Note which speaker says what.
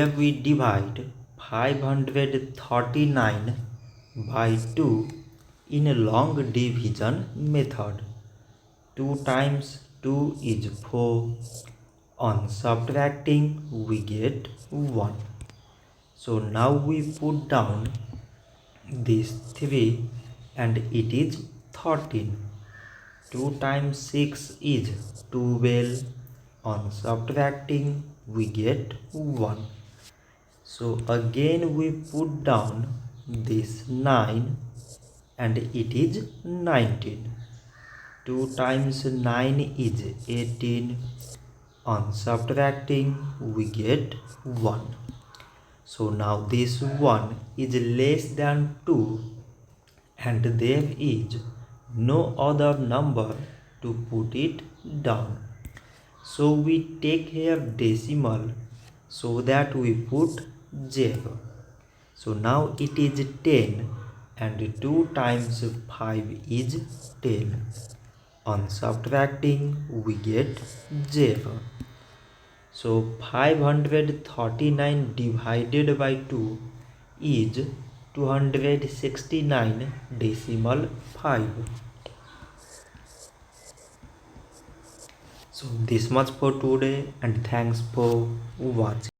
Speaker 1: Here we divide 539 by 2 in a long division method. 2 times 2 is 4. On subtracting we get 1. So now we put down this 3 and it is 13. 2 times 6 is 12. On subtracting we get 1. So again we put down this 9 and it is 19. 2 times 9 is 18. On subtracting we get 1. So now this 1 is less than 2 and there is no other number to put it down. So we take here decimal so that we put 0. So now it is 10 and 2 times 5 is 10. On subtracting we get 0. So 539 divided by 2 is 269.5. So this much for today and thanks for watching.